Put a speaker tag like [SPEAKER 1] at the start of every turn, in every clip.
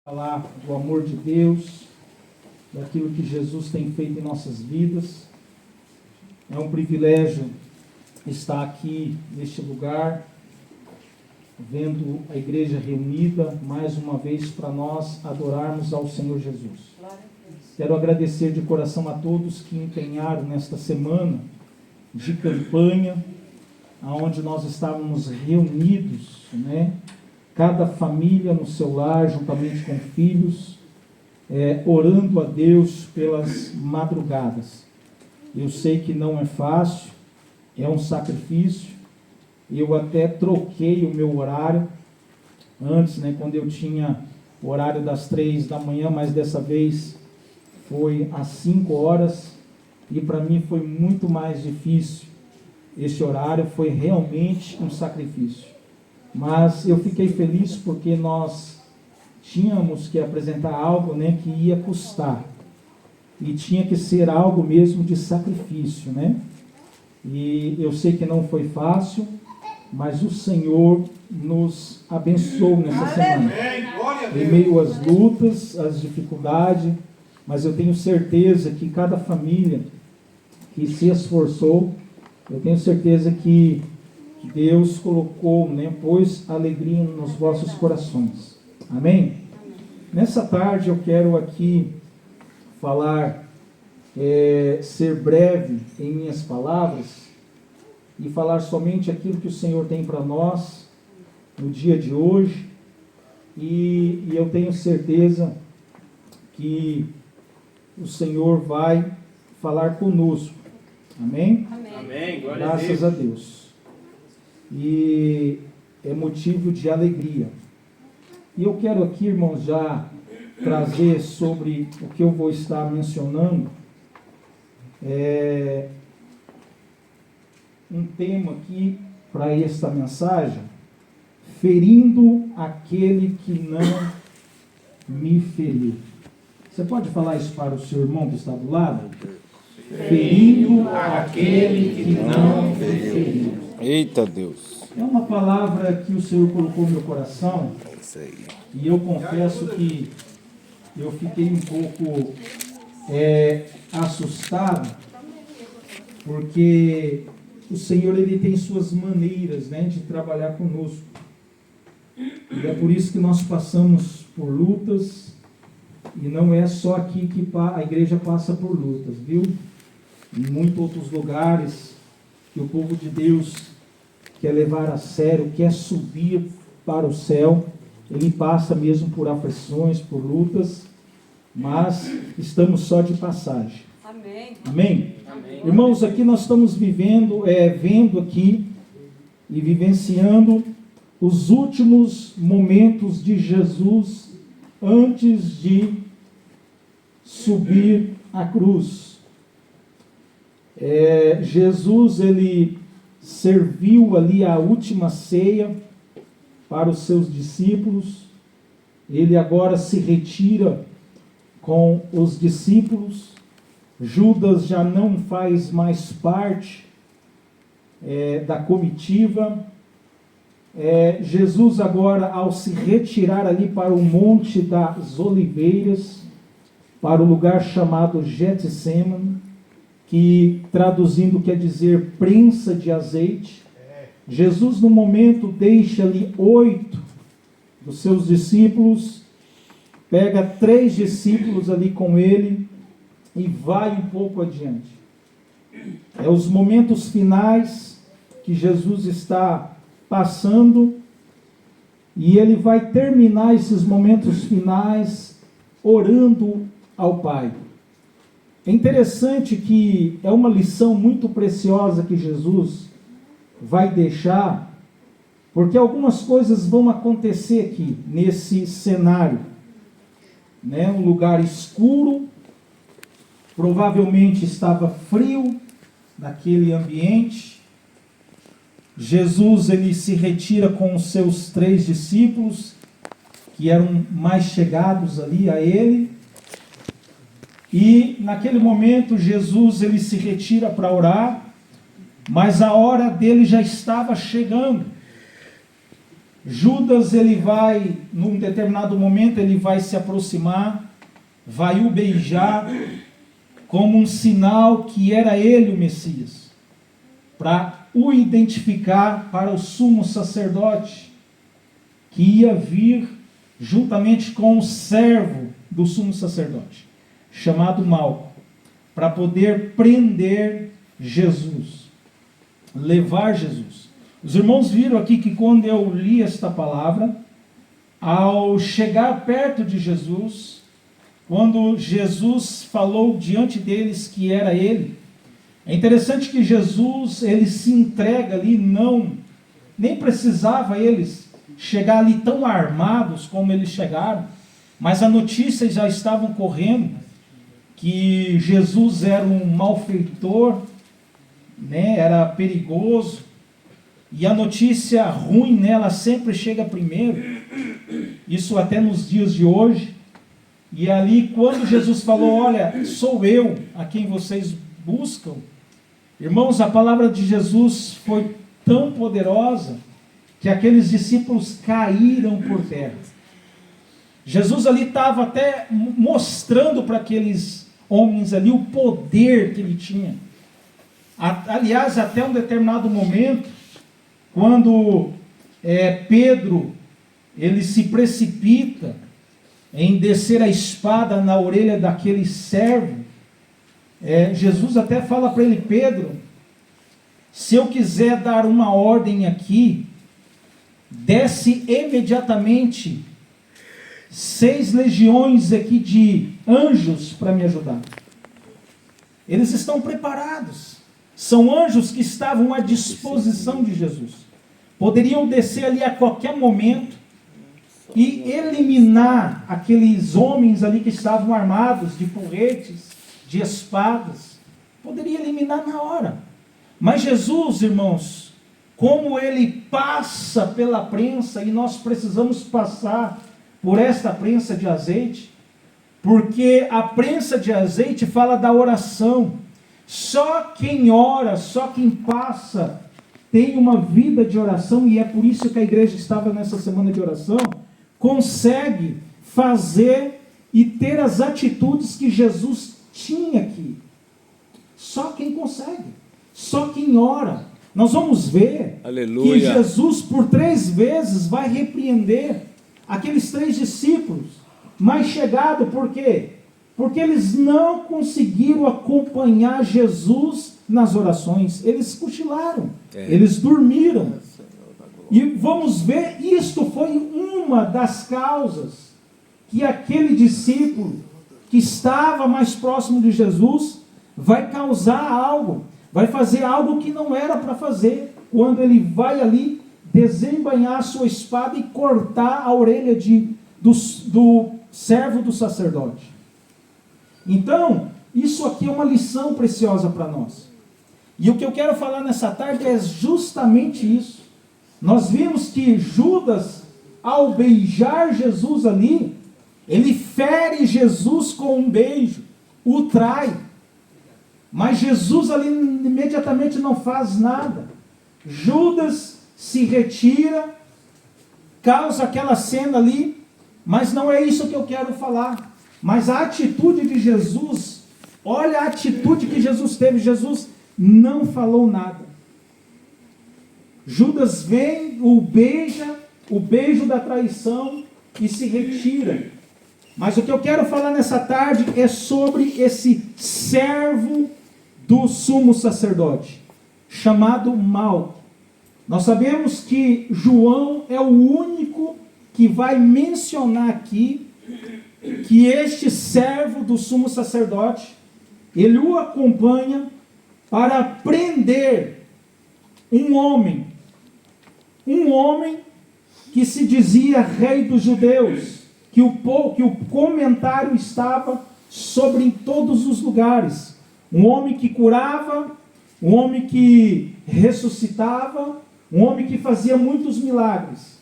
[SPEAKER 1] Falar do amor de Deus, daquilo que Jesus tem feito em nossas vidas. É um privilégio estar aqui neste lugar, vendo a igreja reunida mais uma vez para nós adorarmos ao Senhor Jesus. Quero agradecer de coração a todos que empenharam nesta semana de campanha, onde nós estávamos reunidos, cada família no seu lar, juntamente com filhos, orando a Deus pelas madrugadas. Eu sei que não é fácil, é um sacrifício. Eu até troquei o meu horário antes, quando eu tinha o horário das 3 da manhã, mas dessa vez foi às 5 horas, e para mim foi muito mais difícil. Esse horário foi realmente um sacrifício. Mas eu fiquei feliz porque nós tínhamos que apresentar algo que ia custar. E tinha que ser algo mesmo de sacrifício, E eu sei que não foi fácil, mas o Senhor nos abençoou nessa semana. Em meio às lutas, às dificuldades, mas eu tenho certeza que cada família que se esforçou, eu tenho certeza que Deus colocou, pôs alegria nos vossos corações. Amém? Nessa tarde eu quero aqui falar, ser breve em minhas palavras e falar somente aquilo que o Senhor tem para nós no dia de hoje, e eu tenho certeza que o Senhor vai falar conosco. Amém?
[SPEAKER 2] Amém.
[SPEAKER 1] Graças a Deus. E é motivo de alegria. E eu quero aqui, irmãos, já trazer sobre o que eu vou estar mencionando, um tema aqui para esta mensagem: ferindo aquele que não me feriu. Você pode falar isso para o seu irmão que está do lado? Ferindo aquele que não me feriu.
[SPEAKER 2] Eita Deus.
[SPEAKER 1] É uma palavra que o Senhor colocou no meu coração, e eu confesso que eu fiquei um pouco assustado, porque o Senhor ele tem suas maneiras de trabalhar conosco. E é por isso que nós passamos por lutas, e não é só aqui que a igreja passa por lutas, viu? Em muitos outros lugares que o povo de Deus quer levar a sério, quer subir para o céu, ele passa mesmo por aflições, por lutas, mas estamos só de passagem.
[SPEAKER 3] Amém.
[SPEAKER 1] Amém?
[SPEAKER 3] Amém.
[SPEAKER 1] Irmãos, aqui nós estamos vendo aqui e vivenciando os últimos momentos de Jesus antes de subir a cruz. Jesus, ele serviu ali a última ceia para os seus discípulos. Ele agora se retira com os discípulos. Judas já não faz mais parte da comitiva. Jesus agora, ao se retirar ali para o Monte das Oliveiras, para o lugar chamado Getsêmani, que traduzindo quer dizer prensa de azeite, Jesus no momento deixa ali 8 dos seus discípulos, pega 3 discípulos ali com ele e vai um pouco adiante. É os momentos finais que Jesus está passando, e ele vai terminar esses momentos finais orando ao Pai. É interessante que é uma lição muito preciosa que Jesus vai deixar, porque algumas coisas vão acontecer aqui, nesse cenário. Um lugar escuro, provavelmente estava frio naquele ambiente. Jesus ele se retira com os seus 3 discípulos, que eram mais chegados ali a ele. E naquele momento Jesus ele se retira para orar, mas a hora dele já estava chegando. Judas, ele vai, num determinado momento, ele vai se aproximar, vai o beijar, como um sinal que era ele o Messias, para o identificar para o sumo sacerdote, que ia vir juntamente com o servo do sumo sacerdote, chamado Malco, para poder prender Jesus, levar Jesus. Os irmãos viram aqui que quando eu li esta palavra, ao chegar perto de Jesus, quando Jesus falou diante deles que era ele, é interessante que Jesus, ele se entrega ali, nem precisava eles chegar ali tão armados como eles chegaram, mas a notícia já estavam correndo que Jesus era um malfeitor, né, era perigoso, e a notícia ruim nela sempre chega primeiro, isso até nos dias de hoje. E ali, quando Jesus falou, olha, sou eu a quem vocês buscam, irmãos, a palavra de Jesus foi tão poderosa que aqueles discípulos caíram por terra. Jesus ali estava até mostrando para aqueles homens ali o poder que ele tinha. Aliás, até um determinado momento, quando Pedro, ele se precipita em descer a espada na orelha daquele servo, Jesus até fala para ele, Pedro, se eu quiser dar uma ordem aqui, desce imediatamente 6 legiões aqui de anjos para me ajudar. Eles estão preparados. São anjos que estavam à disposição de Jesus. Poderiam descer ali a qualquer momento e eliminar aqueles homens ali que estavam armados de porretes, de espadas. Poderia eliminar na hora. Mas Jesus, irmãos, como ele passa pela prensa, e nós precisamos passar por esta prensa de azeite, porque a prensa de azeite fala da oração. Só quem ora, só quem passa, tem uma vida de oração, e é por isso que a igreja estava nessa semana de oração, consegue fazer e ter as atitudes que Jesus tinha aqui. Só quem consegue, só quem ora. Nós vamos ver que Jesus por 3 vezes vai repreender aqueles 3 discípulos mais chegados. Por quê? Porque eles não conseguiram acompanhar Jesus nas orações. Eles cochilaram, eles dormiram. E vamos ver, isto foi uma das causas que aquele discípulo que estava mais próximo de Jesus vai causar algo, vai fazer algo que não era para fazer, quando ele vai ali desembainhar a sua espada e cortar a orelha do servo do sacerdote. Então, isso aqui é uma lição preciosa para nós. E o que eu quero falar nessa tarde é justamente isso. Nós vimos que Judas, ao beijar Jesus ali, ele fere Jesus com um beijo, o trai. Mas Jesus ali imediatamente não faz nada. Judas se retira, causa aquela cena ali, mas não é isso que eu quero falar. Mas a atitude de Jesus, olha a atitude que Jesus teve. Jesus não falou nada. Judas vem, o beija, o beijo da traição e se retira. Mas o que eu quero falar nessa tarde é sobre esse servo do sumo sacerdote, chamado Malco. Nós sabemos que João é o único que vai mencionar aqui que este servo do sumo sacerdote, ele o acompanha para prender um homem que se dizia rei dos judeus, que o comentário estava sobre em todos os lugares. Um homem que curava, um homem que ressuscitava, um homem que fazia muitos milagres.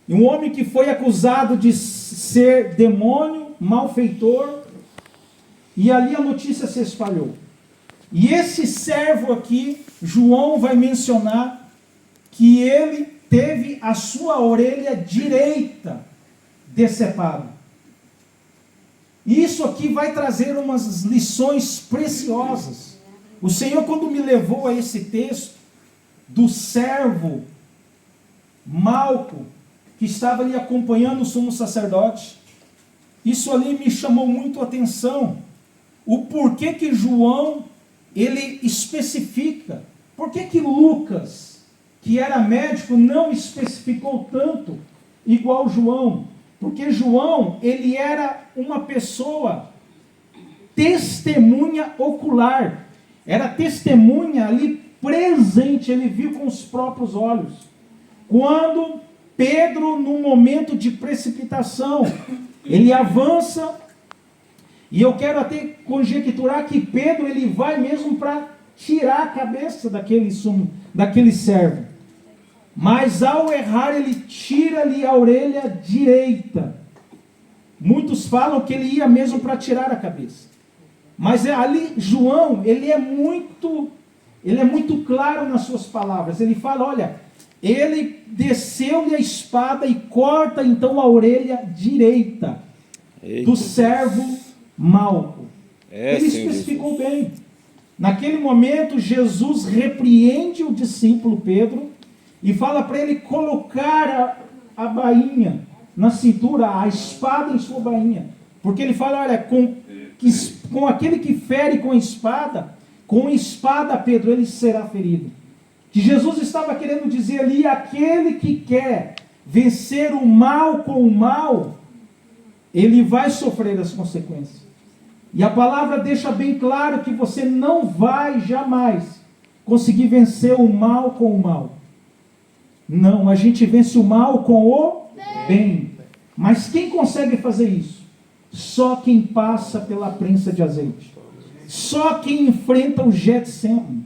[SPEAKER 1] E um homem que foi acusado de ser demônio, malfeitor, e ali a notícia se espalhou. E esse servo aqui, João vai mencionar que ele teve a sua orelha direita decepada. Isso aqui vai trazer umas lições preciosas. O Senhor, quando me levou a esse texto do servo Malco, que estava ali acompanhando o sumo sacerdote, isso ali me chamou muito a atenção. O porquê que João, ele especifica. Por que Lucas, que era médico, não especificou tanto igual João? Porque João, ele era uma pessoa testemunha ocular. Era testemunha ali presente, ele viu com os próprios olhos. Quando Pedro, num momento de precipitação, ele avança, e eu quero até conjecturar que Pedro, ele vai mesmo para tirar a cabeça daquele servo. Mas ao errar, ele tira-lhe a orelha direita. Muitos falam que ele ia mesmo para tirar a cabeça. Mas ali, João, ele é muito claro nas suas palavras. Ele fala, olha, ele desceu-lhe a espada e corta então a orelha direita do servo Malco. Ele especificou bem. Naquele momento, Jesus repreende o discípulo Pedro e fala para ele colocar a bainha na cintura, a espada em sua bainha. Porque ele fala, olha, com aquele que fere com espada, Pedro, ele será ferido. Que Jesus estava querendo dizer ali, aquele que quer vencer o mal com o mal, ele vai sofrer as consequências. E a palavra deixa bem claro que você não vai jamais conseguir vencer o mal com o mal. Não, a gente vence o mal com o bem. Mas quem consegue fazer isso? Só quem passa pela prensa de azeite. Só quem enfrenta o Getsemane.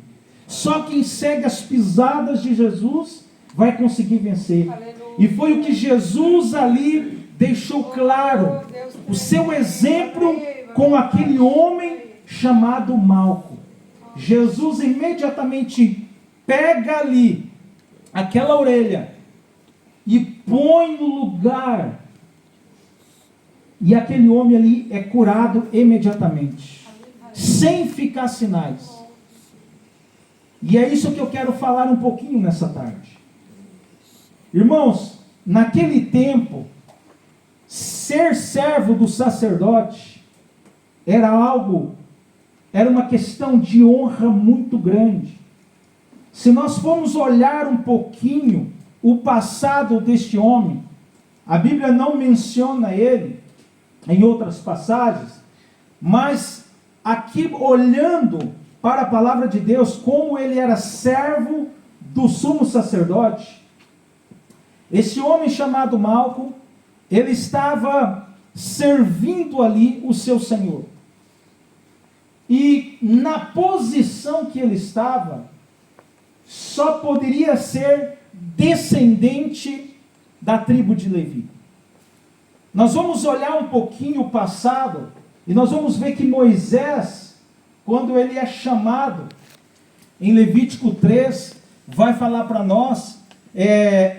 [SPEAKER 1] Só quem segue as pisadas de Jesus vai conseguir vencer. E foi o que Jesus ali deixou claro. O seu exemplo com aquele homem chamado Malco. Jesus imediatamente pega ali aquela orelha e põe no lugar, e aquele homem ali é curado imediatamente, sem ficar sinais. E é isso que eu quero falar um pouquinho nessa tarde. Irmãos, naquele tempo, ser servo do sacerdote era uma questão de honra muito grande. Se nós formos olhar um pouquinho o passado deste homem, a Bíblia não menciona ele em outras passagens, mas aqui olhando para a palavra de Deus, como ele era servo do sumo sacerdote, esse homem chamado Malco, ele estava servindo ali o seu Senhor. E na posição que ele estava, só poderia ser descendente da tribo de Levi. Nós vamos olhar um pouquinho o passado, e nós vamos ver que Moisés, quando ele é chamado, em Levítico 3, vai falar para nós,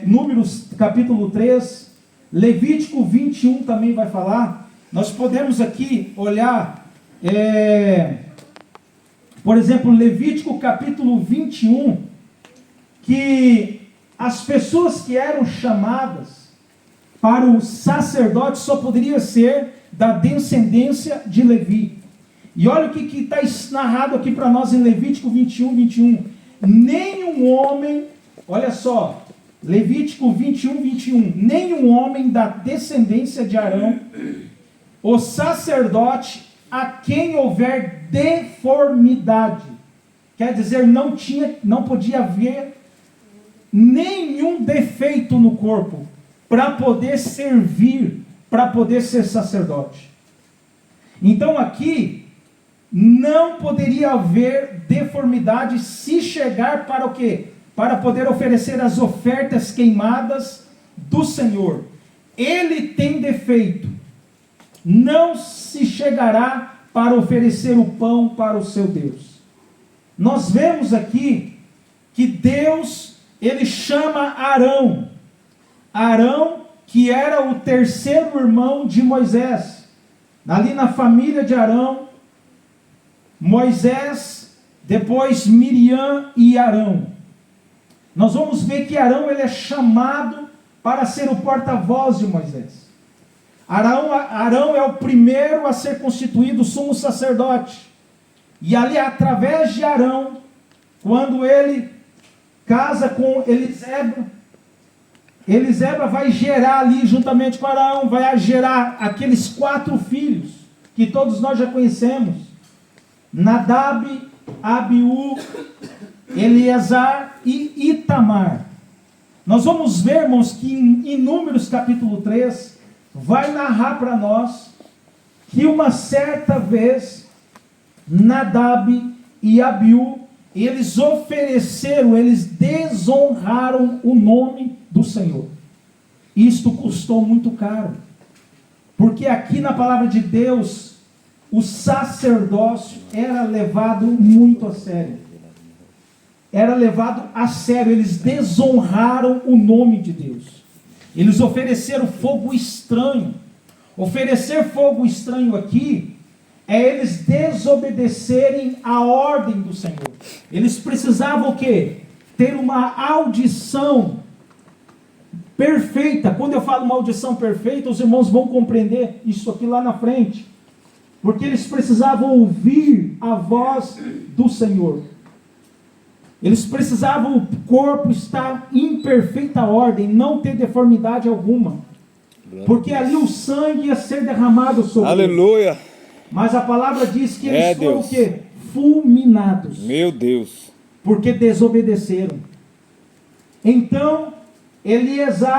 [SPEAKER 1] Números capítulo 3, Levítico 21 também vai falar. Nós podemos aqui olhar, por exemplo, Levítico capítulo 21, que as pessoas que eram chamadas para o sacerdote só poderia ser da descendência de Levi. E olha o que está narrado aqui para nós em Levítico 21. Nenhum homem, olha só, Levítico 21, nenhum homem da descendência de Arão, o sacerdote, a quem houver deformidade, quer dizer, não podia haver nenhum defeito no corpo, para poder servir, para poder ser sacerdote. Então aqui, não poderia haver deformidade se chegar para o quê? Para poder oferecer as ofertas queimadas do Senhor. Ele tem defeito, não se chegará para oferecer o pão para o seu Deus. Nós vemos aqui que Deus ele chama Arão. Arão, que era o terceiro irmão de Moisés. Ali na família de Arão, Moisés, depois Miriam e Arão. Nós vamos ver que Arão ele é chamado para ser o porta-voz de Moisés. Arão é o primeiro a ser constituído sumo sacerdote. E ali, através de Arão, quando ele casa com Eliseba vai gerar ali, juntamente com Arão, vai gerar aqueles 4 filhos, que todos nós já conhecemos: Nadab, Abiú, Eleazar e Itamar. Nós vamos ver, irmãos, que em Números capítulo 3, vai narrar para nós que uma certa vez, Nadab e Abiú, eles desonraram o nome do Senhor. Isto custou muito caro, porque aqui na palavra de Deus, o sacerdócio era levado muito a sério. Era levado a sério, eles desonraram o nome de Deus. Eles ofereceram fogo estranho. Oferecer fogo estranho aqui é eles desobedecerem a ordem do Senhor. Eles precisavam o quê? Ter uma audição perfeita. Quando eu falo uma audição perfeita, os irmãos vão compreender isso aqui lá na frente. Porque eles precisavam ouvir a voz do Senhor. Eles precisavam o corpo estar em perfeita ordem, não ter deformidade alguma. Porque ali o sangue ia ser derramado sobre eles.
[SPEAKER 2] Aleluia.
[SPEAKER 1] Mas a palavra diz que eles foram o quê? Fulminados.
[SPEAKER 2] Meu Deus.
[SPEAKER 1] Porque desobedeceram. Então, Eliezer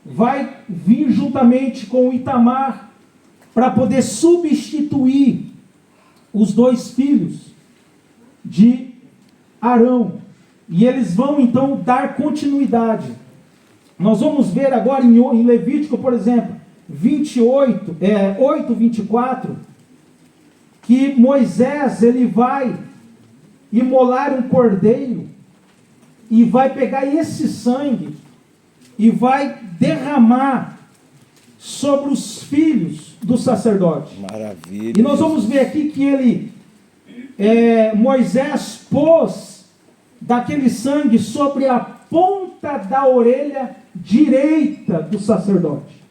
[SPEAKER 1] vai vir juntamente com Itamar para poder substituir os 2 filhos de Arão. E eles vão então dar continuidade. Nós vamos ver agora em Levítico, por exemplo, 8:24, que Moisés ele vai imolar um cordeiro e vai pegar esse sangue e vai derramar sobre os filhos do sacerdote.
[SPEAKER 2] Maravilha.
[SPEAKER 1] E nós vamos ver aqui que Moisés pôs daquele sangue sobre a ponta da orelha direita do sacerdote.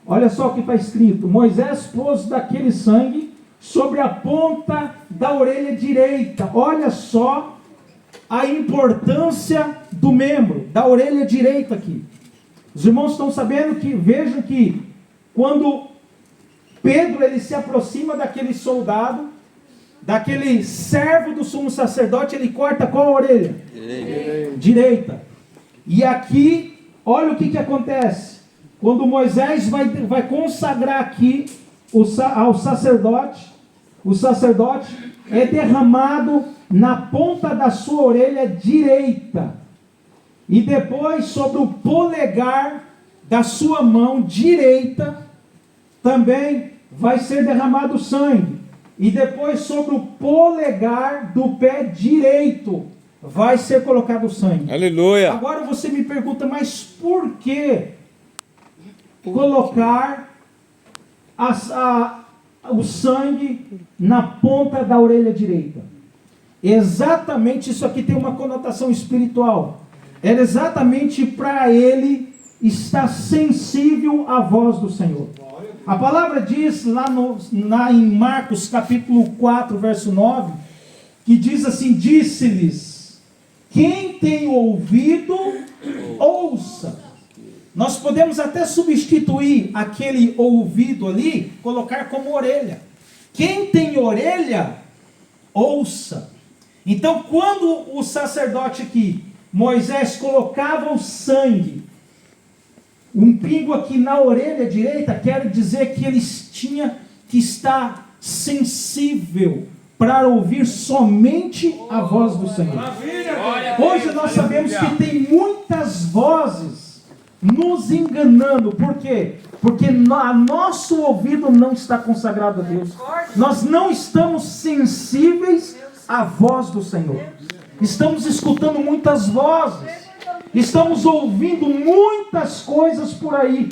[SPEAKER 1] Olha só o que está escrito: Moisés pôs daquele sangue sobre a ponta da orelha direita. Olha só a importância do membro, da orelha direita aqui. Os irmãos estão sabendo que, vejam que quando Pedro ele se aproxima daquele soldado, daquele servo do sumo sacerdote, ele corta qual orelha? Direita. E aqui, olha o que acontece. Quando Moisés vai consagrar aqui ao sacerdote, o sacerdote é derramado na ponta da sua orelha direita. E depois sobre o polegar da sua mão direita também vai ser derramado sangue. E depois sobre o polegar do pé direito vai ser colocado sangue.
[SPEAKER 2] Aleluia.
[SPEAKER 1] Agora você me pergunta, mas por que colocar o sangue na ponta da orelha direita? Exatamente, isso aqui tem uma conotação espiritual. Era exatamente para ele estar sensível à voz do Senhor. A palavra diz lá em Marcos capítulo 4, verso 9, que diz assim: disse-lhes, quem tem ouvido, ouça. Nós podemos até substituir aquele ouvido ali, colocar como orelha. Quem tem orelha, ouça. Então, quando o sacerdote aqui, Moisés, colocava o sangue, um pingo aqui na orelha direita, quer dizer que eles tinham que estar sensível para ouvir somente a voz do Senhor. Hoje nós sabemos que tem muitas vozes nos enganando. Por quê? Porque nosso ouvido não está consagrado a Deus. Nós não estamos sensíveis à voz do Senhor. Estamos escutando muitas vozes. Estamos ouvindo muitas coisas por aí,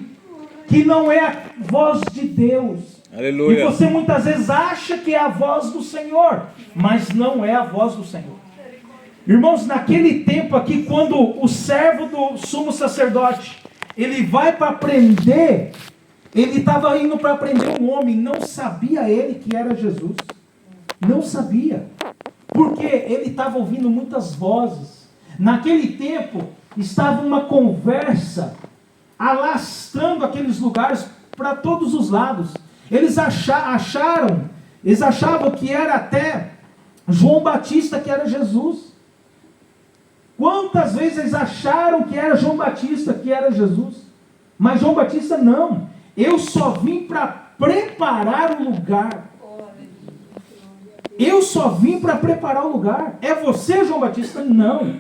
[SPEAKER 1] que não é a voz de Deus.
[SPEAKER 2] Aleluia.
[SPEAKER 1] E você muitas vezes acha que é a voz do Senhor, mas não é a voz do Senhor. Irmãos, naquele tempo aqui, quando o servo do sumo sacerdote, ele vai para prender, ele estava indo para prender um homem, não sabia ele que era Jesus. Não sabia. Porque ele estava ouvindo muitas vozes. Naquele tempo, estava uma conversa alastrando aqueles lugares para todos os lados. Eles achavam que era até João Batista que era Jesus. Quantas vezes eles acharam que era João Batista que era Jesus? Mas João Batista não. Eu só vim para preparar o lugar. Eu só vim para preparar o lugar. É você, João Batista? Não.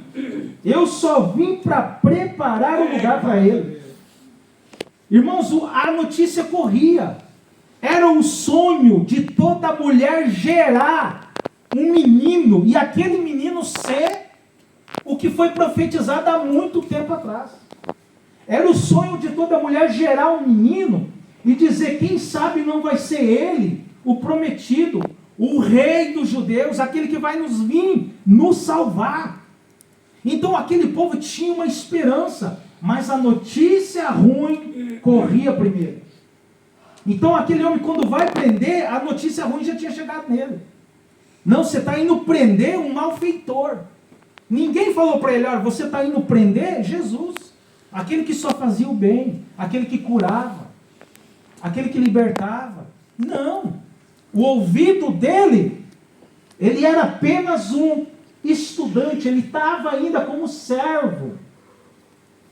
[SPEAKER 1] Eu só vim para preparar o lugar para ele. Irmãos, a notícia corria. Era o sonho de toda mulher gerar um menino, e aquele menino ser o que foi profetizado há muito tempo atrás. Era o sonho de toda mulher gerar um menino e dizer, quem sabe não vai ser ele, o prometido, o rei dos judeus, aquele que vai nos vir, nos salvar. Então aquele povo tinha uma esperança, mas a notícia ruim corria primeiro. Então aquele homem, quando vai prender, a notícia ruim já tinha chegado nele. Não, você está indo prender um malfeitor. Ninguém falou para ele, olha, você está indo prender Jesus, aquele que só fazia o bem, aquele que curava, aquele que libertava. Não, o ouvido dele, ele era apenas um estudante, ele estava ainda como servo.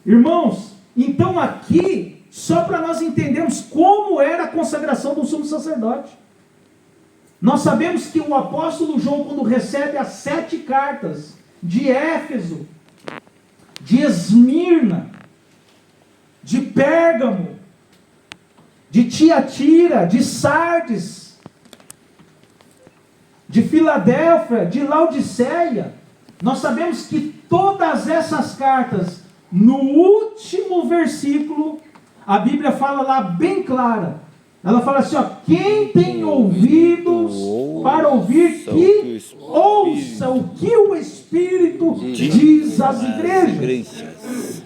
[SPEAKER 1] Irmãos, então aqui, só para nós entendermos como era a consagração do sumo sacerdote. Nós sabemos que o apóstolo João, quando recebe as 7 cartas de Éfeso, de Esmirna, de Pérgamo, de Tiatira, de Sardes, de Filadélfia, de Laodiceia, nós sabemos que todas essas cartas, no último versículo, a Bíblia fala lá bem clara. Ela fala assim, ó, quem tem ouvidos para ouvir, que ouça o que o Espírito diz às igrejas.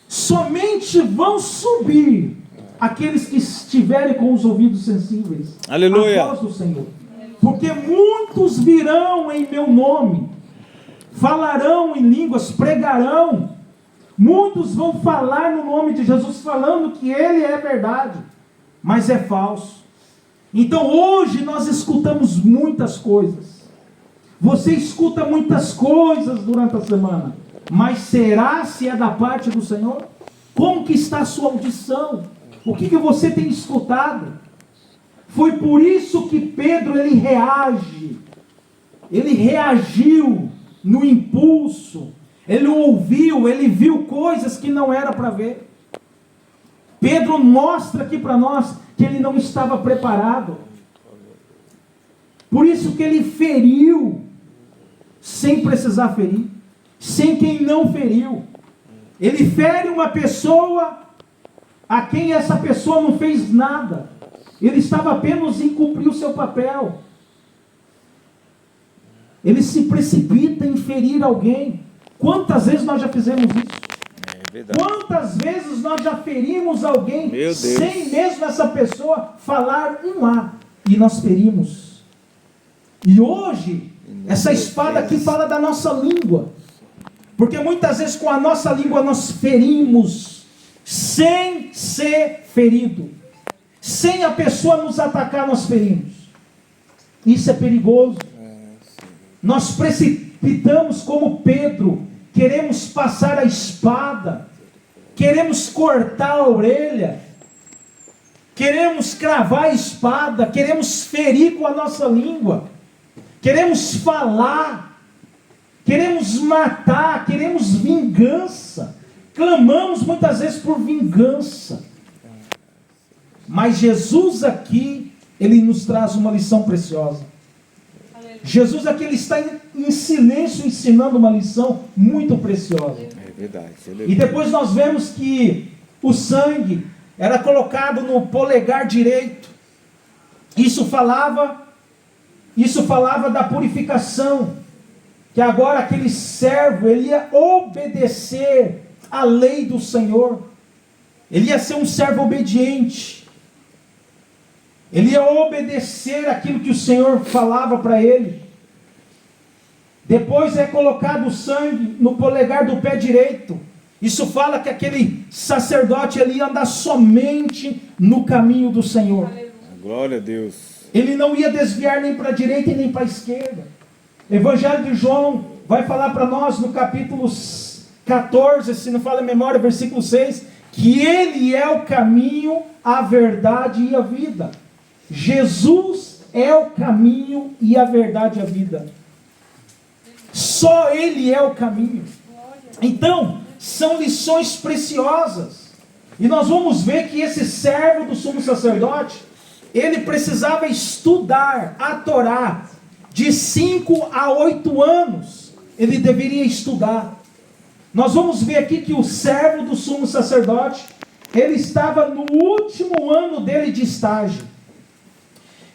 [SPEAKER 1] Somente vão subir aqueles que estiverem com os ouvidos sensíveis.
[SPEAKER 2] Aleluia.
[SPEAKER 1] A voz do Senhor. Porque muitos virão em meu nome, falarão em línguas, pregarão. Muitos vão falar no nome de Jesus, falando que Ele é verdade, mas é falso. Então hoje nós escutamos muitas coisas. Você escuta muitas coisas durante a semana, mas será se é da parte do Senhor? Como que está a sua audição? O que você tem escutado? Foi por isso que Pedro ele reage. Ele reagiu no impulso. Ele ouviu, ele viu coisas que não era para ver. Pedro mostra aqui para nós que ele não estava preparado. Por isso que ele feriu, sem precisar ferir, sem quem não feriu. Ele fere uma pessoa a quem essa pessoa não fez nada. Ele estava apenas em cumprir o seu papel. Ele se precipita em ferir alguém. Quantas vezes nós já fizemos isso? Quantas vezes nós já ferimos alguém sem mesmo essa pessoa falar um A, e nós ferimos. E hoje, essa espada aqui fala da nossa língua, porque muitas vezes com a nossa língua nós ferimos, sem ser ferido, sem a pessoa nos atacar nós ferimos. Isso é perigoso. Nós precipitamos como Pedro, queremos passar a espada, queremos cortar a orelha, queremos cravar a espada, queremos ferir com a nossa língua, queremos falar, queremos matar, queremos vingança, clamamos muitas vezes por vingança. Mas Jesus aqui, Ele nos traz uma lição preciosa. Jesus aqui ele está em silêncio ensinando uma lição muito preciosa.
[SPEAKER 2] É verdade.
[SPEAKER 1] E depois nós vemos que o sangue era colocado no polegar direito. Isso falava da purificação, que agora aquele servo ele ia obedecer à lei do Senhor. Ele ia ser um servo obediente. Ele ia obedecer aquilo que o Senhor falava para ele. Depois é colocado o sangue no polegar do pé direito. Isso fala que aquele sacerdote ele ia andar somente no caminho do Senhor.
[SPEAKER 2] Glória a Deus.
[SPEAKER 1] Ele não ia desviar nem para a direita e nem para a esquerda. Evangelho de João vai falar para nós no capítulo 14, se não fala a memória, versículo 6, que Ele é o caminho, a verdade e a vida. Jesus é o caminho e a verdade e a vida. Só Ele é o caminho. Então, são lições preciosas. E nós vamos ver que esse servo do sumo sacerdote, ele precisava estudar a Torá. De 5 a 8 anos, ele deveria estudar. Nós vamos ver aqui que o servo do sumo sacerdote, ele estava no último ano dele de estágio.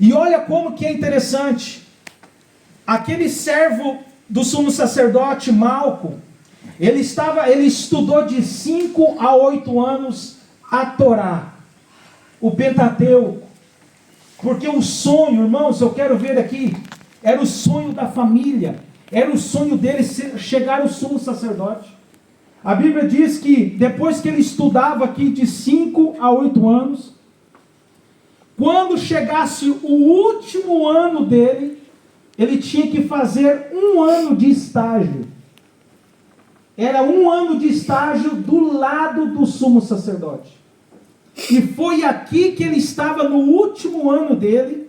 [SPEAKER 1] E olha como que é interessante. Aquele servo do sumo sacerdote, Malco, ele estudou de 5 a 8 anos a Torá, o Pentateuco. Porque o sonho, irmãos, eu quero ver aqui, era o sonho da família, era o sonho dele chegar ao sumo sacerdote. A Bíblia diz que depois que ele estudava aqui de 5 a 8 anos, quando chegasse o último ano dele, ele tinha que fazer 1 ano de estágio. Era 1 ano de estágio do lado do sumo sacerdote. E foi aqui que ele estava no último ano dele,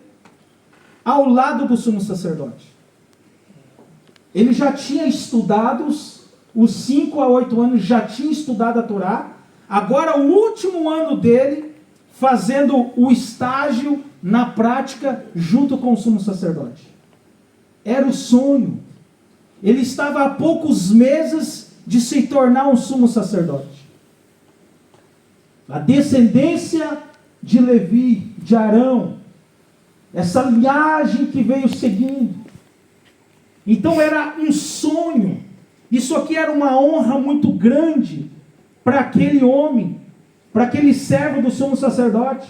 [SPEAKER 1] ao lado do sumo sacerdote. Ele já tinha estudado, os 5 a 8 anos, já tinha estudado a Torá. Agora o último ano dele, fazendo o estágio na prática, junto com o sumo sacerdote. Era o sonho. Ele estava há poucos meses de se tornar um sumo sacerdote. A descendência de Levi, de Arão, essa linhagem que veio seguindo. Então era um sonho. Isso aqui era uma honra muito grande para aquele homem, para aquele servo do sumo sacerdote.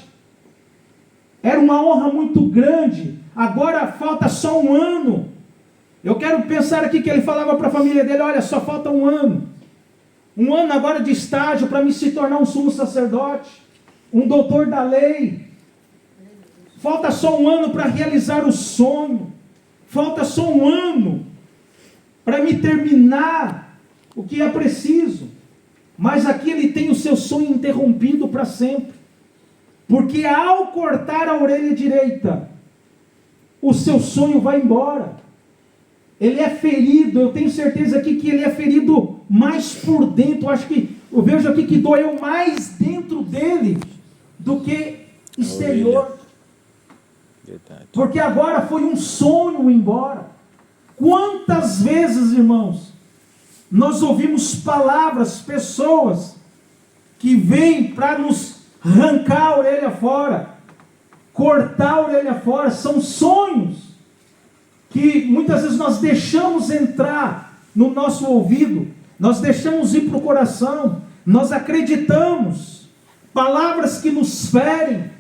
[SPEAKER 1] Era uma honra muito grande. Agora falta só 1 ano. Eu quero pensar aqui que ele falava para a família dele, olha, só falta 1 ano. 1 ano agora de estágio para me se tornar um sumo sacerdote, um doutor da lei. Falta só 1 ano para realizar o sonho. Falta só 1 ano para me terminar o que é preciso. Mas aqui ele tem o seu sonho interrompido para sempre. Porque ao cortar a orelha direita, o seu sonho vai embora. Ele é ferido, eu tenho certeza aqui que ele é ferido mais por dentro. Eu vejo aqui que doeu mais dentro dele do que exterior. Porque agora foi um sonho embora. Quantas vezes, irmãos, nós ouvimos palavras, pessoas que vêm para nos arrancar a orelha fora, cortar a orelha fora, são sonhos que muitas vezes nós deixamos entrar no nosso ouvido, nós deixamos ir para o coração, nós acreditamos, palavras que nos ferem,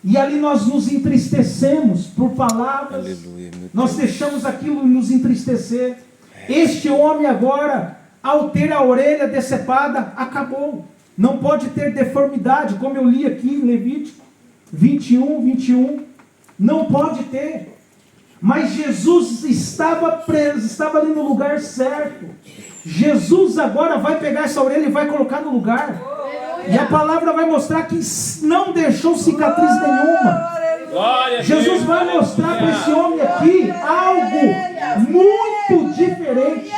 [SPEAKER 1] e ali nós nos entristecemos por palavras. Aleluia, nós deixamos aquilo nos entristecer. Este homem agora, ao ter a orelha decepada, acabou. Não pode ter deformidade, como eu li aqui em Levítico 21. Não pode ter. Mas Jesus estava preso, estava ali no lugar certo. Jesus agora vai pegar essa orelha e vai colocar no lugar. E a palavra vai mostrar que não deixou cicatriz nenhuma. Jesus vai mostrar para esse homem aqui algo muito diferente.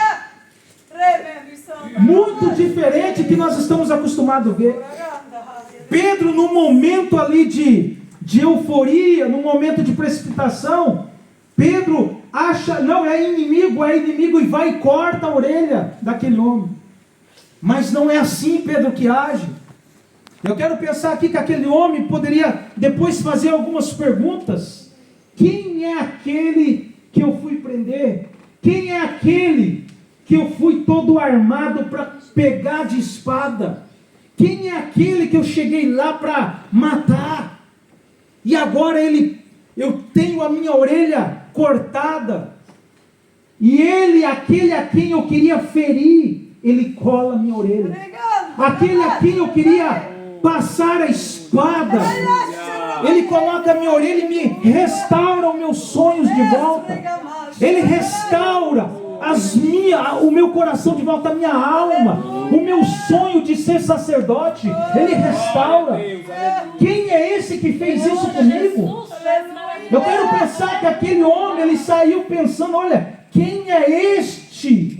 [SPEAKER 1] Muito diferente que nós estamos acostumados a ver. Pedro, no momento ali de euforia, no momento de precipitação, Pedro acha, não, é inimigo, e vai e corta a orelha daquele homem. Mas não é assim, Pedro, que age. Eu quero pensar aqui que aquele homem poderia depois fazer algumas perguntas. Quem é aquele que eu fui prender? Quem é aquele que eu fui todo armado para pegar de espada? Quem é aquele que eu cheguei lá para matar? E agora eu tenho a minha orelha cortada. E ele, aquele a quem eu queria ferir, ele cola a minha orelha. Aquele a quem eu queria passar a espada, ele coloca a minha orelha e me restaura os meus sonhos de volta. Ele restaura o meu coração de volta, a minha alma, o meu sonho de ser sacerdote. Ele restaura. Quem é esse que fez isso comigo? Eu quero pensar que aquele homem, ele saiu pensando, olha, quem é este?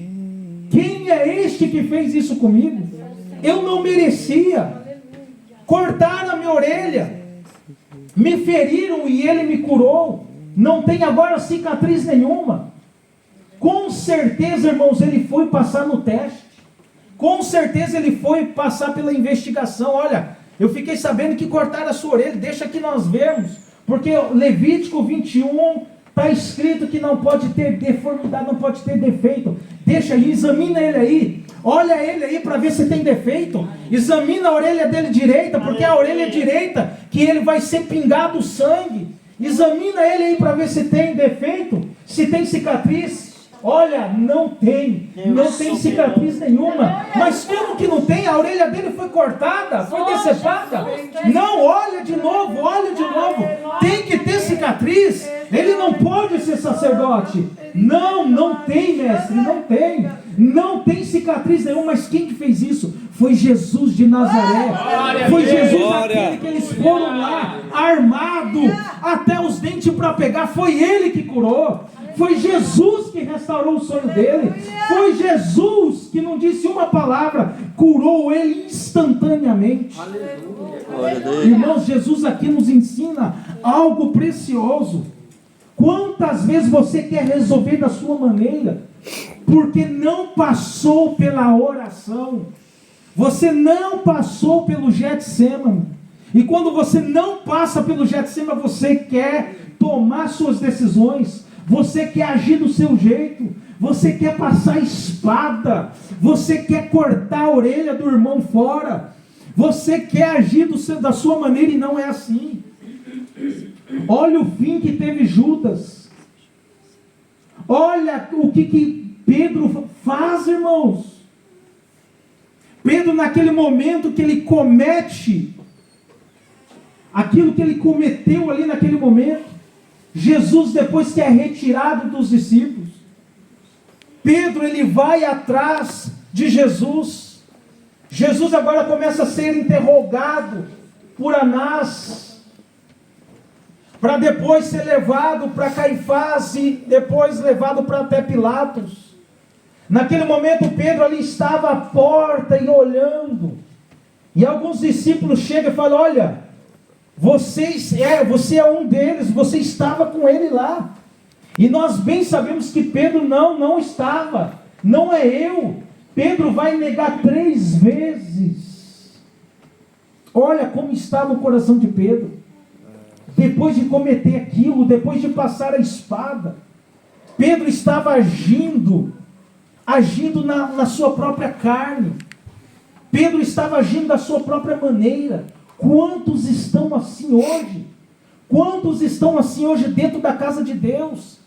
[SPEAKER 1] Quem é este que fez isso comigo? Eu não merecia. Cortaram a minha orelha, me feriram e ele me curou. Não tem agora cicatriz nenhuma. Com certeza, irmãos, ele foi passar no teste. Com certeza ele foi passar pela investigação. Olha, eu fiquei sabendo que cortaram a sua orelha, deixa que nós vemos. Porque Levítico 21 está escrito que não pode ter deformidade, não pode ter defeito. Deixa aí, examina ele aí. Olha ele aí para ver se tem defeito. Examina a orelha dele direita, porque é a orelha direita que ele vai ser pingado o sangue. Examina ele aí para ver se tem defeito, se tem cicatriz. Olha, não tem cicatriz nenhuma. Mas como que não tem? A orelha dele foi cortada, foi decepada. Não, olha de novo. Tem que ter cicatriz. Ele não pode ser sacerdote. Não tem, mestre, não tem. Não tem cicatriz nenhuma. Mas quem que fez isso? Foi Jesus de Nazaré. Foi Jesus aquele que eles foram lá, armado até os dentes para pegar. Foi ele que curou. Foi Jesus que restaurou o sonho dele. Foi Jesus que não disse uma palavra, curou ele instantaneamente. Irmãos, Jesus aqui nos ensina algo precioso. Quantas vezes você quer resolver da sua maneira, porque não passou pela oração, você não passou pelo Getsemane. E quando você não passa pelo Getsemane, você quer tomar suas decisões, você quer agir do seu jeito, você quer passar espada, você quer cortar a orelha do irmão fora, você quer agir da sua maneira, e não é assim. Olha o fim que teve Judas. Olha o que Pedro faz, irmãos. Pedro, naquele momento que ele comete aquilo que ele cometeu ali naquele momento, Jesus, depois que é retirado dos discípulos, Pedro, ele vai atrás de Jesus. Jesus agora começa a ser interrogado por Anás, para depois ser levado para Caifás e depois levado para até Pilatos. Naquele momento Pedro ali estava à porta e olhando, e alguns discípulos chegam e falam, olha, você é um deles, você estava com ele lá. E nós bem sabemos que Pedro não estava, não é eu. Pedro vai negar 3 vezes. Olha como estava o coração de Pedro, depois de cometer aquilo, depois de passar a espada. Pedro estava agindo na sua própria carne. Pedro estava agindo da sua própria maneira. Quantos estão assim hoje? Quantos estão assim hoje dentro da casa de Deus?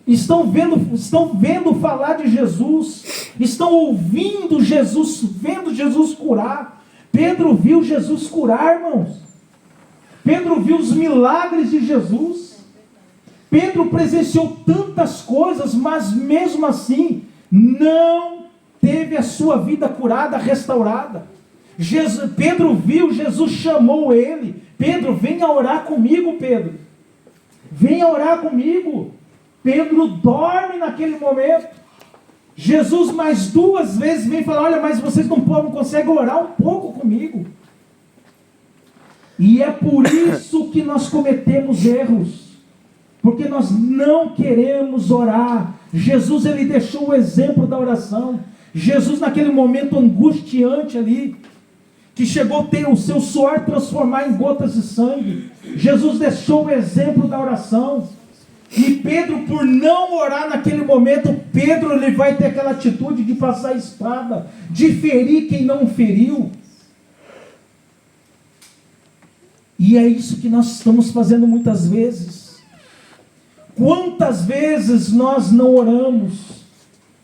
[SPEAKER 1] Estão vendo falar de Jesus, estão ouvindo Jesus, vendo Jesus curar. Pedro viu Jesus curar, irmãos. Pedro viu os milagres de Jesus. Pedro presenciou tantas coisas, mas mesmo assim não teve a sua vida curada, restaurada. Pedro viu, Jesus chamou ele. Pedro, venha orar comigo, Pedro. Venha orar comigo. Pedro dorme naquele momento. Jesus mais 2 vezes vem falar, olha, mas vocês não conseguem orar um pouco comigo. E é por isso que nós cometemos erros. Porque nós não queremos orar. Jesus, ele deixou o exemplo da oração. Jesus, naquele momento angustiante ali, que chegou a ter o seu suor transformar em gotas de sangue, Jesus deixou o exemplo da oração. E Pedro, por não orar naquele momento, Pedro, ele vai ter aquela atitude de passar a espada, de ferir quem não feriu. E é isso que nós estamos fazendo muitas vezes. Quantas vezes nós não oramos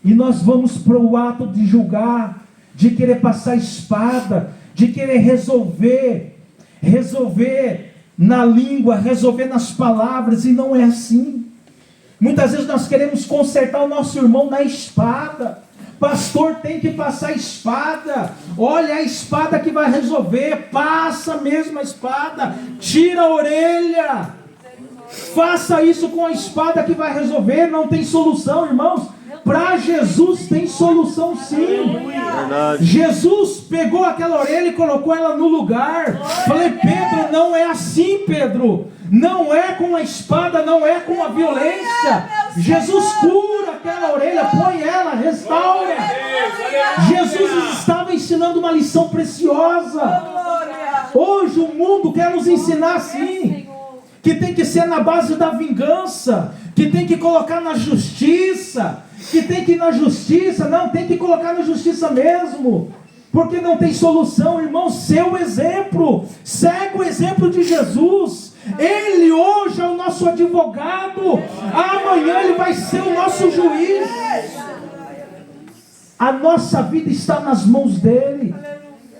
[SPEAKER 1] e nós vamos para o ato de julgar, de querer passar a espada, de querer resolver na língua, resolver nas palavras, e não é assim. Muitas vezes nós queremos consertar o nosso irmão na espada. Pastor, tem que passar a espada. Olha, a espada que vai resolver. Passa mesmo a espada, tira a orelha, faça isso com a espada que vai resolver. Não tem solução, irmãos. Para Jesus tem solução, sim. Jesus pegou aquela orelha e colocou ela no lugar. Falei, Pedro, não é assim, Pedro. Não é com a espada, não é com a violência. Jesus cura aquela orelha, põe ela, restaura. Jesus estava ensinando uma lição preciosa. Hoje o mundo quer nos ensinar assim, que tem que ser na base da vingança, que tem que colocar na justiça, que tem que ir na justiça. Não, tem que colocar na justiça mesmo, porque não tem solução, irmão. Seu exemplo, segue o exemplo de Jesus. Ele hoje é o nosso advogado, amanhã ele vai ser o nosso juiz. A nossa vida está nas mãos dele.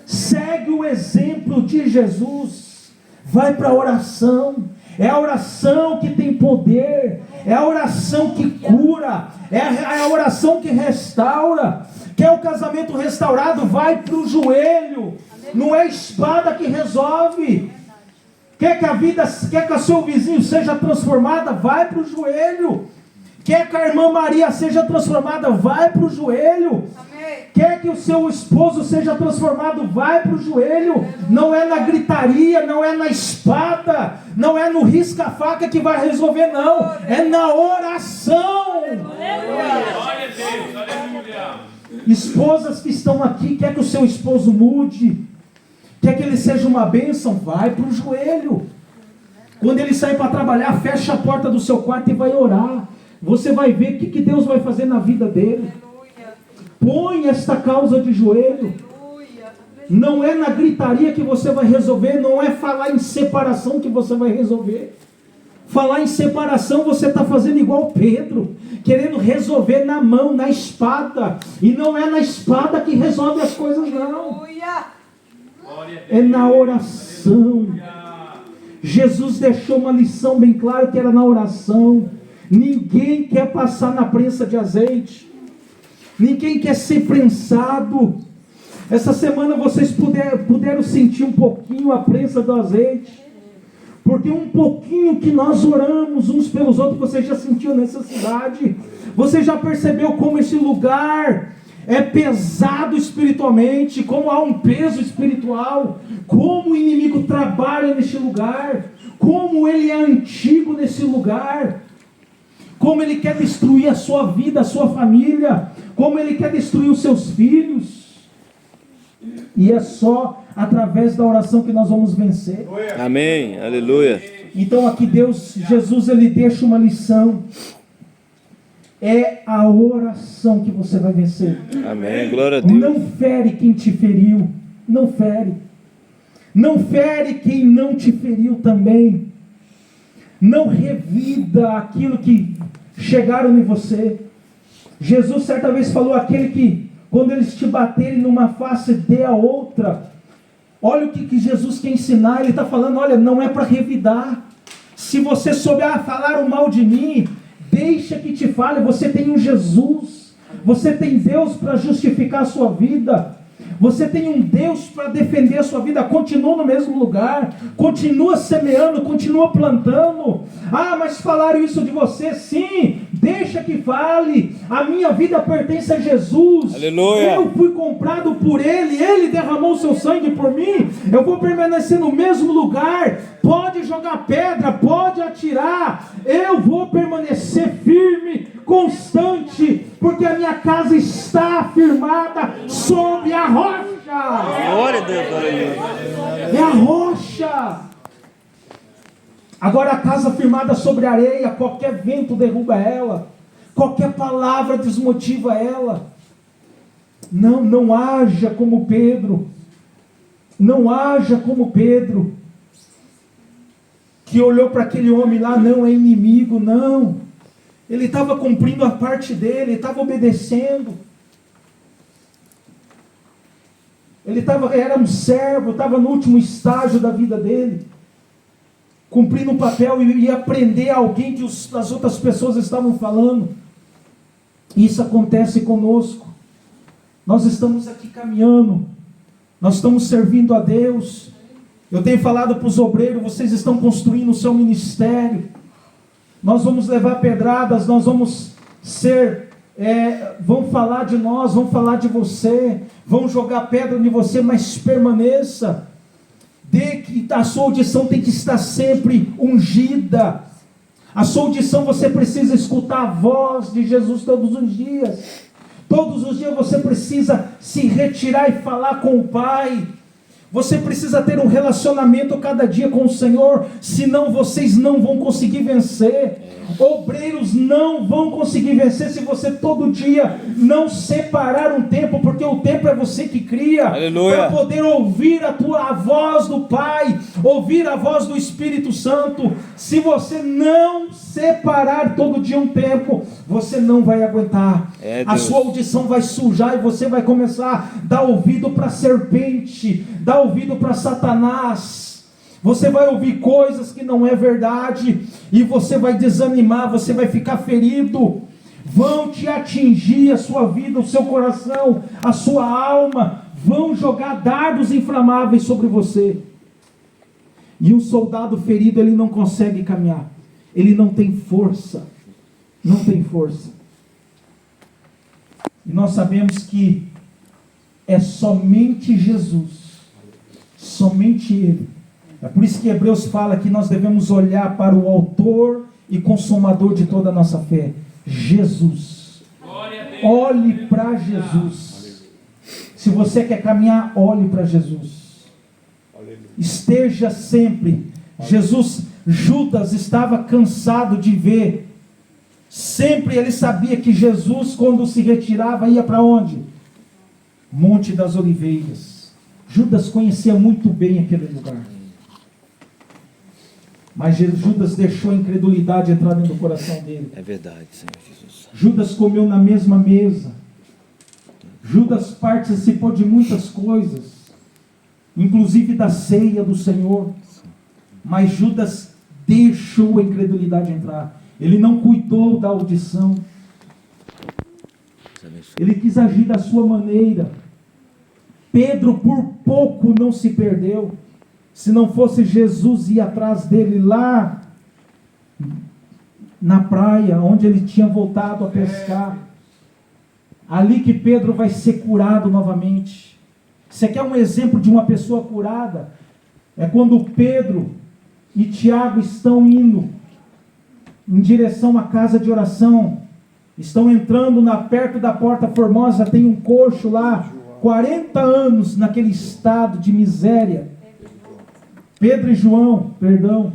[SPEAKER 1] Segue o exemplo de Jesus, vai para a oração. É a oração que tem poder, é a oração que cura, é a oração que restaura. Quer o casamento restaurado? Vai para o joelho. Não é a espada que resolve. Quer que o seu vizinho seja transformada? Vai para o joelho. Quer que a irmã Maria seja transformada? Vai para o joelho. Quer que o seu esposo seja transformado? Vai para o joelho. Não é na gritaria, não é na espada, não é no risca-faca que vai resolver, não. É na oração. Esposas que estão aqui, quer que o seu esposo mude, quer que ele seja uma bênção? Vai para o joelho. Quando ele sair para trabalhar, fecha a porta do seu quarto e vai orar. Você vai ver o que Deus vai fazer na vida dele. Põe esta causa de joelho. Não é na gritaria que você vai resolver. Não é falar em separação que você vai resolver. Falar em separação, você está fazendo igual Pedro, querendo resolver na mão, na espada. E não é na espada que resolve as coisas, não. É na oração. Jesus deixou uma lição bem clara, que era na oração. Ninguém quer passar na prensa de azeite. Ninguém quer ser prensado. Essa semana vocês puderam sentir um pouquinho a prensa do azeite. Porque um pouquinho que nós oramos uns pelos outros, você já sentiu necessidade. Você já percebeu como esse lugar é pesado espiritualmente, como há um peso espiritual, como o inimigo trabalha neste lugar, como ele é antigo nesse lugar, como ele quer destruir a sua vida, a sua família, como ele quer destruir os seus filhos. E é só através da oração que nós vamos vencer.
[SPEAKER 2] Amém, aleluia.
[SPEAKER 1] Então aqui Jesus, ele deixa uma lição. É a oração que você vai vencer.
[SPEAKER 2] Amém, glória a Deus.
[SPEAKER 1] Não fere quem te feriu. Não fere. Não fere quem não te feriu também. Não revida aquilo que chegaram em você. Jesus certa vez falou, aquele que, quando eles te baterem numa face, dê a outra. Olha o que Jesus quer ensinar. Ele está falando, olha, não é para revidar. Se você souber falar o mal de mim, deixa que te fale. Você tem um Jesus, você tem Deus para justificar a sua vida, você tem um Deus para defender a sua vida. Continua no mesmo lugar, continua semeando, continua plantando. Ah, mas falaram isso de você. Sim, Deixa que fale. A minha vida pertence a Jesus.
[SPEAKER 2] Aleluia.
[SPEAKER 1] Eu fui comprado por Ele. Ele derramou seu sangue por mim. Eu vou permanecer no mesmo lugar. Pode jogar pedra, pode atirar. Eu vou permanecer firme, constante, porque a minha casa está firmada sobre a rocha.
[SPEAKER 2] Glória a Deus, aleluia.
[SPEAKER 1] É a rocha. Agora a casa firmada sobre a areia, qualquer vento derruba ela, qualquer palavra desmotiva ela. Não haja como Pedro. Não haja como Pedro, que olhou para aquele homem lá, não é inimigo, não. Ele estava cumprindo a parte dele, ele estava obedecendo. Ele era um servo, estava no último estágio da vida dele, cumprindo um papel e ia aprender alguém que as outras pessoas estavam falando. Isso acontece conosco. Nós estamos aqui caminhando, nós estamos servindo a Deus. Eu tenho falado para os obreiros, vocês estão construindo o seu ministério. Nós vamos levar pedradas, nós vamos vão falar de nós, vão falar de você, vão jogar pedra em você, mas permaneça. Que a sua audição tem que estar sempre ungida. A sua audição, você precisa escutar a voz de Jesus todos os dias. Todos os dias você precisa se retirar e falar com o Pai. Você precisa ter um relacionamento cada dia com o Senhor, senão vocês não vão conseguir vencer. Obreiros não vão conseguir vencer se você todo dia não separar um tempo, porque o tempo é você que cria.
[SPEAKER 2] Aleluia.
[SPEAKER 1] Para poder ouvir a voz do Pai, ouvir a voz do Espírito Santo. Se você não separar todo dia um tempo, você não vai aguentar. A sua audição vai sujar e você vai começar a dar ouvido para a serpente, dar ouvido para Satanás. Você vai ouvir coisas que não é verdade e você vai desanimar, você vai ficar ferido. Vão te atingir a sua vida, o seu coração, a sua alma. Vão jogar dardos inflamáveis sobre você. E um soldado ferido, ele não consegue caminhar. Ele não tem força. Não tem força. E nós sabemos que é somente Jesus. Somente Ele. É por isso que Hebreus fala que nós devemos olhar para o autor e consumador de toda a nossa fé. Jesus. Olhe para Jesus. Se você quer caminhar, olhe para Jesus. Esteja sempre. Judas estava cansado de ver. Sempre ele sabia que Jesus, quando se retirava, ia para onde? Monte das Oliveiras. Judas conhecia muito bem aquele lugar. Mas Judas deixou a incredulidade entrar dentro do coração dele.
[SPEAKER 2] É verdade, Senhor Jesus.
[SPEAKER 1] Judas comeu na mesma mesa. Judas participou de muitas coisas, inclusive da ceia do Senhor. Mas Judas deixou a incredulidade entrar. Ele não cuidou da audição. Ele quis agir da sua maneira. Pedro por pouco não se perdeu. Se não fosse Jesus ir atrás dele lá na praia, onde ele tinha voltado a pescar. Ali que Pedro vai ser curado novamente. Você quer um exemplo de uma pessoa curada? É quando Pedro e Tiago estão indo em direção à casa de oração. Estão entrando perto da Porta Formosa, tem um coxo lá, 40 anos naquele estado de miséria. Pedro e João, perdão.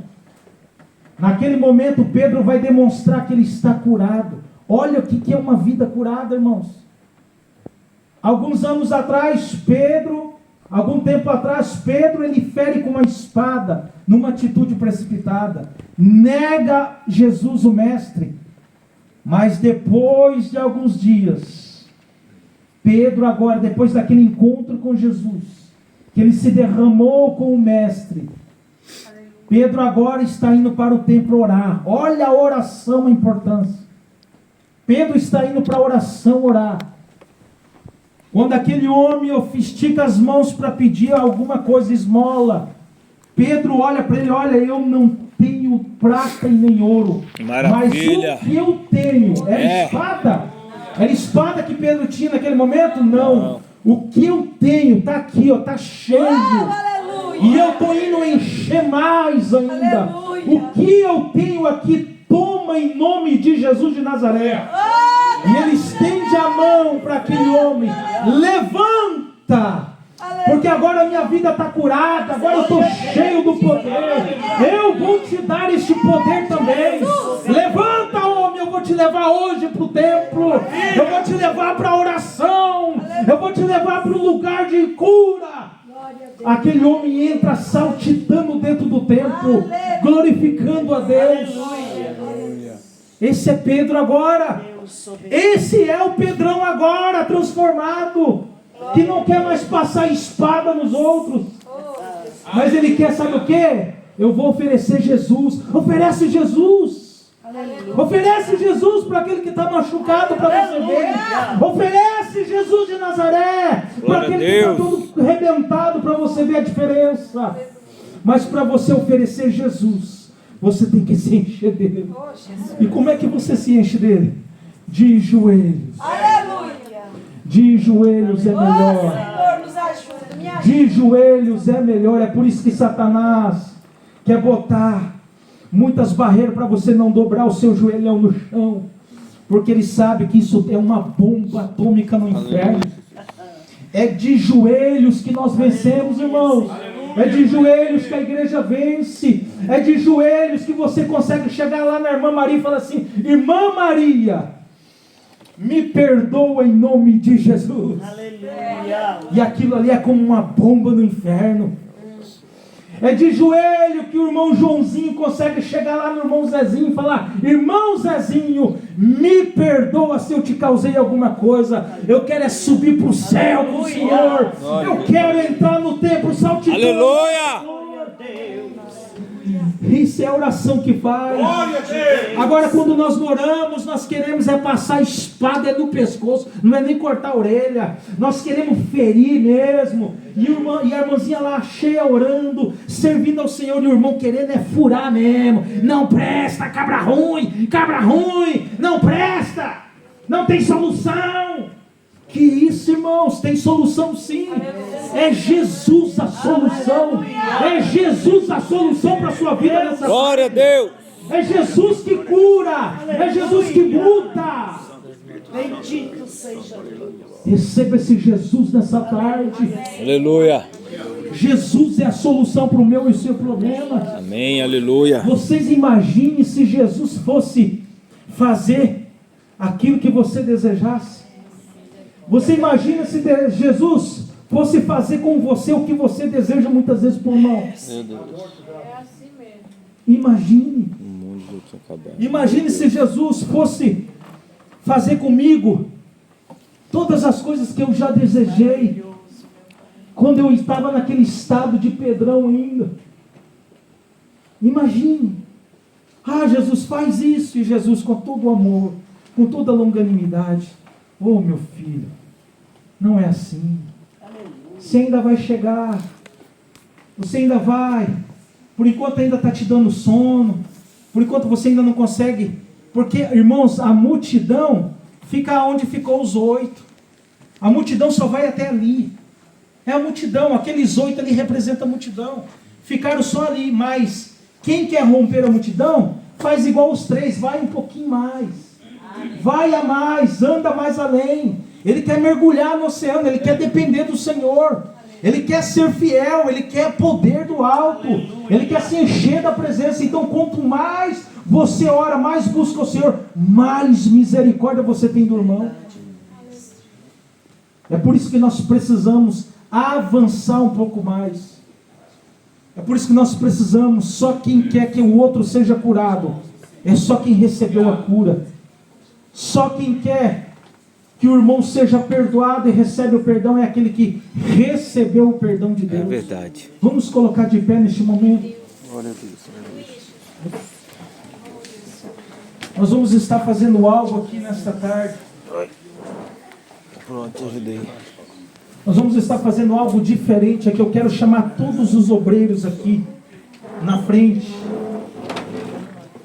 [SPEAKER 1] Naquele momento Pedro vai demonstrar que ele está curado. Olha o que é uma vida curada, irmãos. Alguns anos atrás, algum tempo atrás, Pedro, ele fere com uma espada, numa atitude precipitada. Nega Jesus, o Mestre. Mas depois de alguns dias, Pedro agora, depois daquele encontro com Jesus, que ele se derramou com o Mestre, Pedro agora está indo para o templo orar. Olha a oração, a importância. Pedro está indo para a oração orar. Quando aquele homem estica as mãos para pedir alguma coisa, esmola, Pedro olha para ele, olha, eu não tenho tenho prata e nem ouro.
[SPEAKER 2] Maravilha.
[SPEAKER 1] Mas o que eu tenho é espada. Era espada que Pedro tinha naquele momento? Não. O que eu tenho está aqui, está cheio. E eu estou indo encher mais ainda. Aleluia. O que eu tenho aqui, toma em nome de Jesus de Nazaré. E ele estende a mão para aquele homem. Levanta. Porque agora a minha vida está curada. Agora eu estou cheio do poder. Eu vou te dar este poder também. Levanta, homem. Eu vou te levar hoje para o templo. Eu vou te levar para a oração. Eu vou te levar para o lugar de cura. Aquele homem entra saltitando dentro do templo, glorificando a Deus. Esse é Pedro agora. Esse é o Pedrão agora, transformado, que não quer mais passar espada nos outros, mas ele quer, sabe o que? Eu vou oferecer Jesus. Oferece Jesus. Oferece Jesus para aquele que está machucado, para você ver. Oferece Jesus de Nazaré para aquele que está todo arrebentado, para você ver a diferença. Mas para você oferecer Jesus, você tem que se encher dele. E como é que você se enche dele? De joelhos. De joelhos é melhor. De joelhos é melhor. É por isso que Satanás quer botar muitas barreiras para você não dobrar o seu joelhão no chão, porque ele sabe que isso é uma bomba atômica no inferno. É de joelhos que nós vencemos, irmãos. É de joelhos que a igreja vence. É de joelhos que você consegue chegar lá na irmã Maria e falar assim: Irmã Maria, me perdoa em nome de Jesus. Aleluia. E aquilo ali é como uma bomba no inferno. É de joelho que o irmão Joãozinho consegue chegar lá no irmão Zezinho e falar: Irmão Zezinho, me perdoa se eu te causei alguma coisa. Eu quero é subir para o céu com o Senhor. Eu quero entrar no templo saltitando.
[SPEAKER 2] Aleluia!
[SPEAKER 1] Isso é a oração que faz. Agora, quando nós oramos, nós queremos é passar a espada no pescoço, não é nem cortar a orelha. Nós queremos ferir mesmo. E a irmãzinha lá cheia orando, servindo ao Senhor, e o irmão querendo é furar mesmo. Não presta, cabra ruim, não presta, não tem solução. Que isso, irmãos, tem solução sim. É Jesus a solução. É Jesus a solução para a sua vida nessa
[SPEAKER 2] glória a Deus.
[SPEAKER 1] É Jesus que cura. É Jesus que muda.
[SPEAKER 3] Bendito seja Deus.
[SPEAKER 1] Receba esse Jesus nessa tarde.
[SPEAKER 2] Aleluia.
[SPEAKER 1] Jesus é a solução para o meu e o seu problema.
[SPEAKER 2] Amém, aleluia.
[SPEAKER 1] Vocês imaginem se Jesus fosse fazer aquilo que você desejasse. Você imagina se Jesus fosse fazer com você o que você deseja muitas vezes por mão.
[SPEAKER 3] É assim mesmo.
[SPEAKER 1] Imagine. Imagine se Jesus fosse fazer comigo todas as coisas que eu já desejei quando eu estava naquele estado de Pedrão ainda. Imagine. Ah, Jesus, faz isso. E Jesus, com todo o amor, com toda a longanimidade: oh, meu filho, não é assim. Você ainda vai chegar. Você ainda vai. Por enquanto ainda está te dando sono. Por enquanto você ainda não consegue. Porque, irmãos, a multidão fica onde ficou os 8. A multidão só vai até ali. É a multidão. Aqueles 8 ali representam a multidão. Ficaram só ali. Mas quem quer romper a multidão, faz igual os 3. Vai um pouquinho mais. Vai a mais. Anda mais além. Ele quer mergulhar no oceano, ele quer depender do Senhor, ele quer ser fiel, ele quer poder do alto, ele quer se encher da presença. Então, quanto mais você ora, mais busca o Senhor, mais misericórdia você tem do irmão. É por isso que nós precisamos avançar um pouco mais. É por isso que nós precisamos, só quem quer que o outro seja curado, é só quem recebeu a cura. Só quem quer que o irmão seja perdoado e recebe o perdão é aquele que recebeu o perdão de Deus.
[SPEAKER 2] É verdade.
[SPEAKER 1] Vamos colocar de pé neste momento.
[SPEAKER 2] Glória a Deus.
[SPEAKER 1] Nós vamos estar fazendo algo aqui nesta tarde.
[SPEAKER 2] Pronto, ajudei.
[SPEAKER 1] Nós vamos estar fazendo algo diferente aqui. Eu quero chamar todos os obreiros aqui na frente.